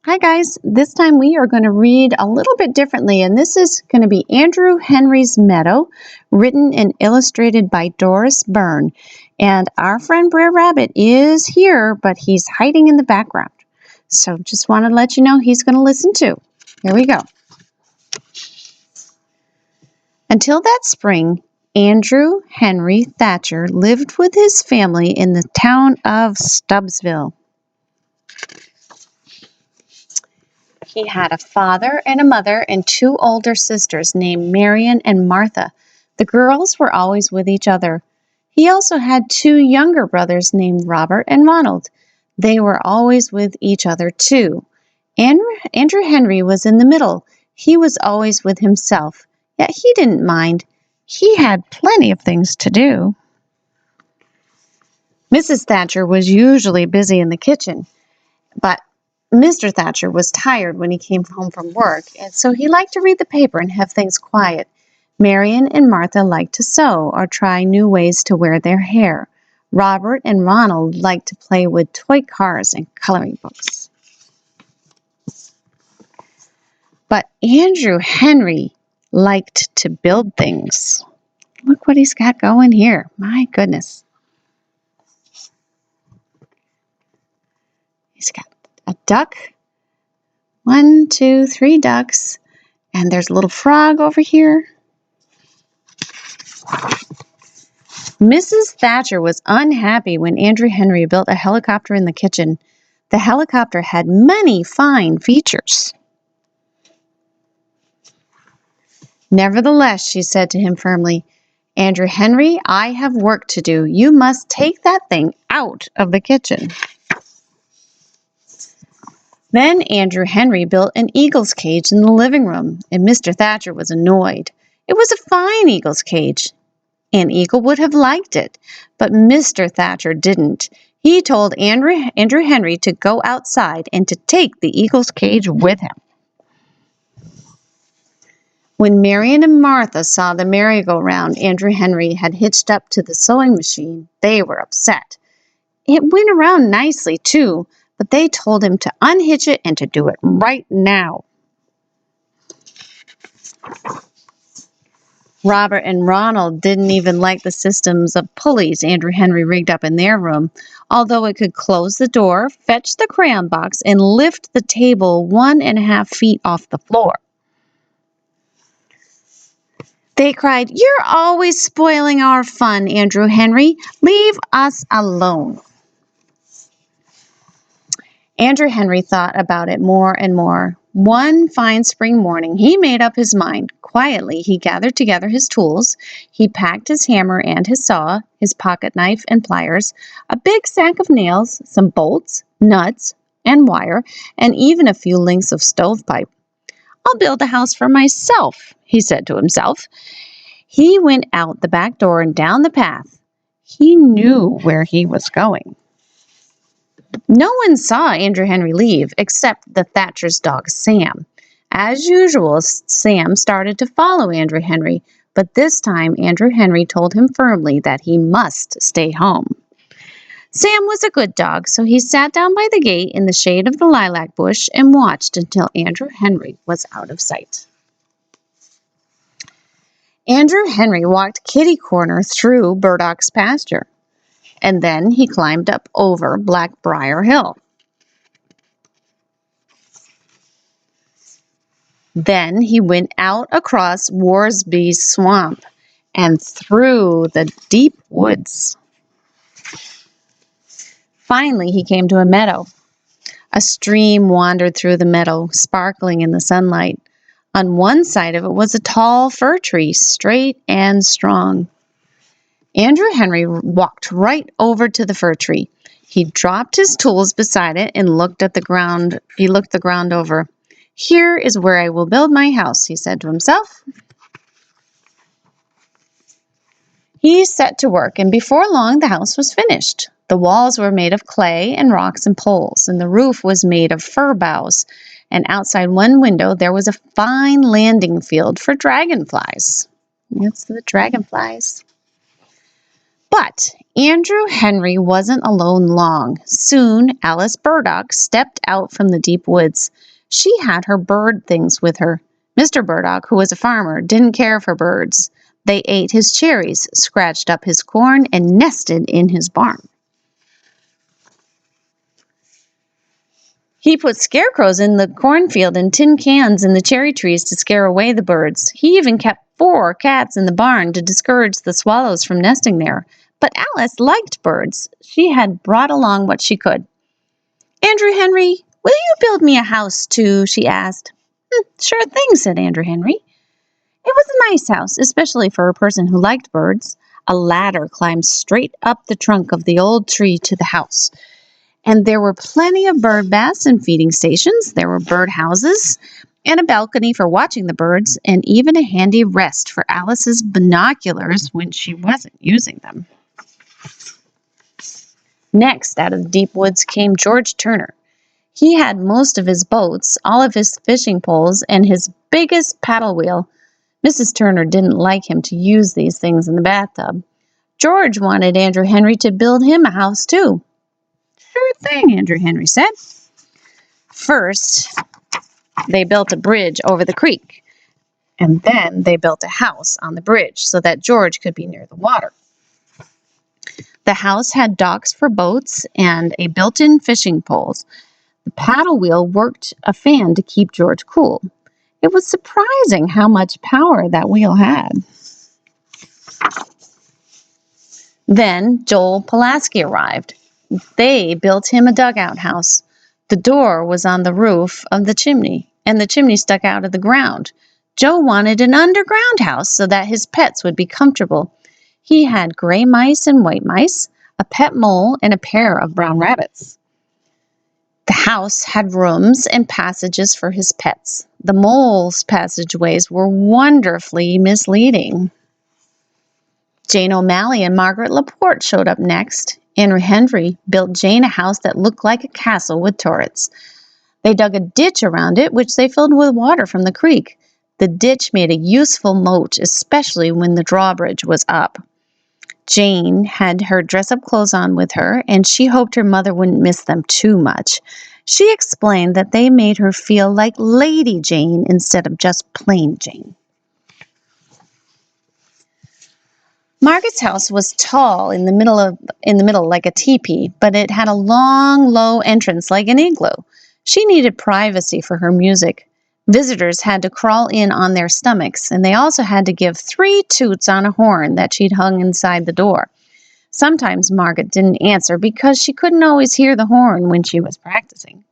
Hi guys, this time we are going to read a little bit differently, and this is going to be Andrew Henry's Meadow, written and illustrated by Doris Byrne. And our friend Brer Rabbit is here, but he's hiding in the background. So just want to let you know he's going to listen too. Here we go. Until that spring, Andrew Henry Thatcher lived with his family in the town of Stubbsville. He had a father and a mother and two older sisters named Marion and Martha. The girls were always with each other. He also had two younger brothers named Robert and Ronald. They were always with each other too. Andrew Henry was in the middle. He was always with himself, yet he didn't mind. He had plenty of things to do. Mrs. Thatcher was usually busy in the kitchen, but Mr. Thatcher was tired when he came home from work, and so he liked to read the paper and have things quiet. Marion and Martha liked to sew or try new ways to wear their hair. Robert and Ronald liked to play with toy cars and coloring books. But Andrew Henry liked to build things. Look what he's got going here. My goodness. He's got a duck, 1, 2, 3 ducks, and there's a little frog over here. Mrs. Thatcher was unhappy when Andrew Henry built a helicopter in the kitchen. The helicopter had many fine features. Nevertheless, she said to him firmly, "Andrew Henry, I have work to do. You must take that thing out of the kitchen." Then Andrew Henry built an eagle's cage in the living room, and Mr. Thatcher was annoyed. It was a fine eagle's cage. An eagle would have liked it, but Mr. Thatcher didn't. He told Andrew Henry to go outside and to take the eagle's cage with him. When Marion and Martha saw the merry-go-round Andrew Henry had hitched up to the sewing machine, they were upset. It went around nicely, too, but they told him to unhitch it and to do it right now. Robert and Ronald didn't even like the systems of pulleys Andrew Henry rigged up in their room, although it could close the door, fetch the crayon box, and lift the table 1.5 feet off the floor. They cried, "You're always spoiling our fun, Andrew Henry. Leave us alone." Andrew Henry thought about it more and more. One fine spring morning, he made up his mind. Quietly, he gathered together his tools. He packed his hammer and his saw, his pocket knife and pliers, a big sack of nails, some bolts, nuts, and wire, and even a few lengths of stovepipe. "I'll build a house for myself," he said to himself. He went out the back door and down the path. He knew where he was going. No one saw Andrew Henry leave except the Thatcher's dog, Sam. As usual, Sam started to follow Andrew Henry, but this time Andrew Henry told him firmly that he must stay home. Sam was a good dog, so he sat down by the gate in the shade of the lilac bush and watched until Andrew Henry was out of sight. Andrew Henry walked kitty-corner through Burdock's pasture, and then he climbed up over Blackbriar Hill. Then he went out across Worsby's swamp and through the deep woods. Finally, he came to a meadow. A stream wandered through the meadow, sparkling in the sunlight. On one side of it was a tall fir tree, straight and strong. Andrew Henry walked right over to the fir tree. He dropped his tools beside it and looked at the ground. He looked the ground over. "Here is where I will build my house," he said to himself. He set to work, and before long the house was finished. The walls were made of clay and rocks and poles, and the roof was made of fir boughs. And outside one window there was a fine landing field for dragonflies. That's the dragonflies. But Andrew Henry wasn't alone long. Soon, Alice Burdock stepped out from the deep woods. She had her bird things with her. Mr. Burdock, who was a farmer, didn't care for birds. They ate his cherries, scratched up his corn, and nested in his barn. He put scarecrows in the cornfield and tin cans in the cherry trees to scare away the birds. He even kept 4 cats in the barn to discourage the swallows from nesting there. But Alice liked birds. She had brought along what she could. "Andrew Henry, will you build me a house too?" she asked. "Sure thing," said Andrew Henry. It was a nice house, especially for a person who liked birds. A ladder climbed straight up the trunk of the old tree to the house. And there were plenty of bird baths and feeding stations. There were bird houses and a balcony for watching the birds, and even a handy rest for Alice's binoculars when she wasn't using them. Next, out of the deep woods came George Turner. He had most of his boats, all of his fishing poles, and his biggest paddle wheel. Mrs. Turner didn't like him to use these things in the bathtub. George wanted Andrew Henry to build him a house too. "Sure thing," Andrew Henry said. First, they built a bridge over the creek, and then they built a house on the bridge so that George could be near the water. The house had docks for boats and a built-in fishing poles. The paddle wheel worked a fan to keep George cool. It was surprising how much power that wheel had. Then Joel Pulaski arrived. They built him a dugout house. The door was on the roof of the chimney, and the chimney stuck out of the ground. Joe wanted an underground house so that his pets would be comfortable. He had gray mice and white mice, a pet mole, and a pair of brown rabbits. The house had rooms and passages for his pets. The mole's passageways were wonderfully misleading. Jane O'Malley and Margaret Laporte showed up next. Andrew Henry built Jane a house that looked like a castle with turrets. They dug a ditch around it, which they filled with water from the creek. The ditch made a useful moat, especially when the drawbridge was up. Jane had her dress-up clothes on with her, and she hoped her mother wouldn't miss them too much. She explained that they made her feel like Lady Jane instead of just plain Jane. Margaret's house was tall in the middle like a teepee, but it had a long, low entrance like an igloo. She needed privacy for her music. Visitors had to crawl in on their stomachs, and they also had to give 3 toots on a horn that she'd hung inside the door. Sometimes Margaret didn't answer because she couldn't always hear the horn when she was practicing.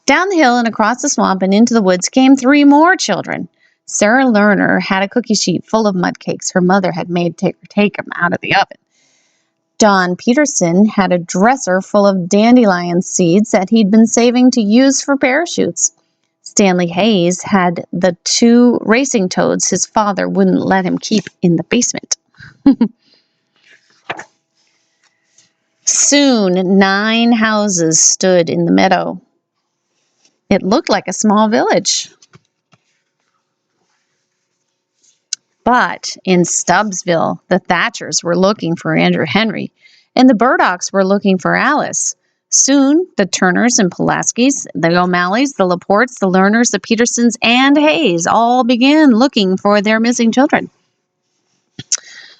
Down the hill and across the swamp and into the woods came 3 more children. Sarah Lerner had a cookie sheet full of mud cakes her mother had made take them out of the oven. Don Peterson had a dresser full of dandelion seeds that he'd been saving to use for parachutes. Stanley Hayes had the 2 racing toads his father wouldn't let him keep in the basement. Soon, 9 houses stood in the meadow. It looked like a small village. But in Stubbsville, the Thatchers were looking for Andrew Henry, and the Burdocks were looking for Alice. Soon, the Turners and Pulaskis, the O'Malleys, the Laportes, the Lerners, the Petersons, and Hayes all began looking for their missing children.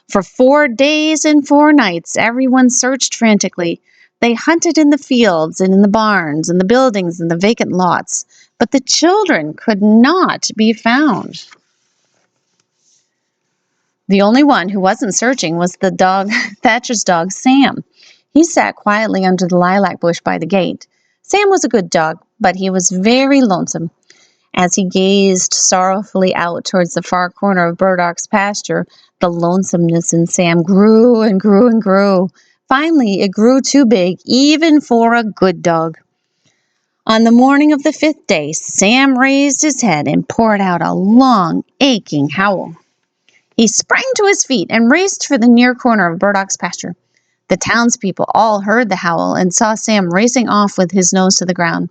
For 4 days and 4 nights, everyone searched frantically. They hunted in the fields and in the barns and the buildings and the vacant lots, but the children could not be found. The only one who wasn't searching was the dog, Thatcher's dog, Sam. He sat quietly under the lilac bush by the gate. Sam was a good dog, but he was very lonesome. As he gazed sorrowfully out towards the far corner of Burdock's pasture, the lonesomeness in Sam grew and grew and grew. Finally, it grew too big, even for a good dog. On the morning of the 5th day, Sam raised his head and poured out a long, aching howl. He sprang to his feet and raced for the near corner of Burdock's pasture. The townspeople all heard the howl and saw Sam racing off with his nose to the ground.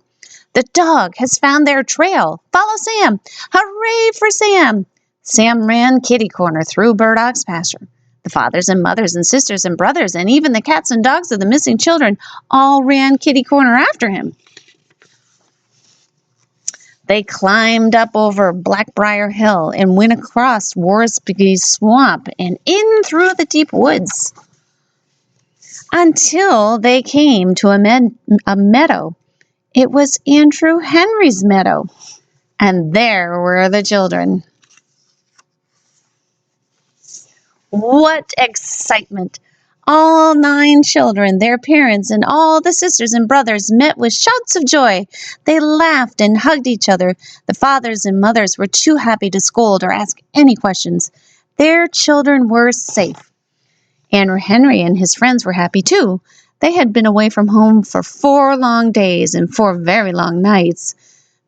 "The dog has found their trail. Follow Sam! Hooray for Sam!" Sam ran kitty corner through Burdock's pasture. The fathers and mothers and sisters and brothers and even the cats and dogs of the missing children all ran kitty corner after him. They climbed up over Blackbriar Hill and went across Warspiggy's swamp and in through the deep woods until they came to a meadow. It was Andrew Henry's meadow, and there were the children. What excitement! All 9 children, their parents, and all the sisters and brothers met with shouts of joy. They laughed and hugged each other. The fathers and mothers were too happy to scold or ask any questions. Their children were safe. Andrew Henry and his friends were happy too. They had been away from home for 4 long days and 4 very long nights.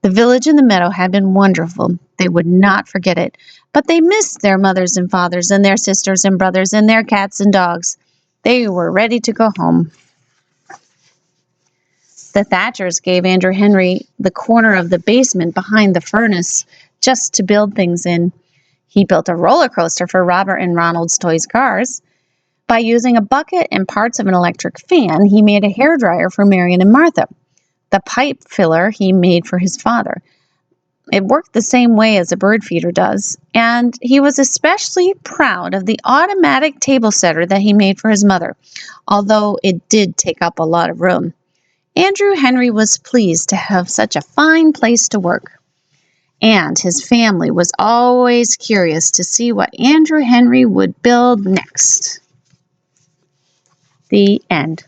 The village and the meadow had been wonderful. They would not forget it. But they missed their mothers and fathers and their sisters and brothers and their cats and dogs. They were ready to go home. The Thatchers gave Andrew Henry the corner of the basement behind the furnace just to build things in. He built a roller coaster for Robert and Ronald's toys cars. By using a bucket and parts of an electric fan, he made a hairdryer for Marion and Martha. The pipe filler he made for his father. It worked the same way as a bird feeder does, and he was especially proud of the automatic table setter that he made for his mother, although it did take up a lot of room. Andrew Henry was pleased to have such a fine place to work, and his family was always curious to see what Andrew Henry would build next. The end.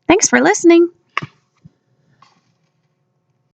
Thanks for listening.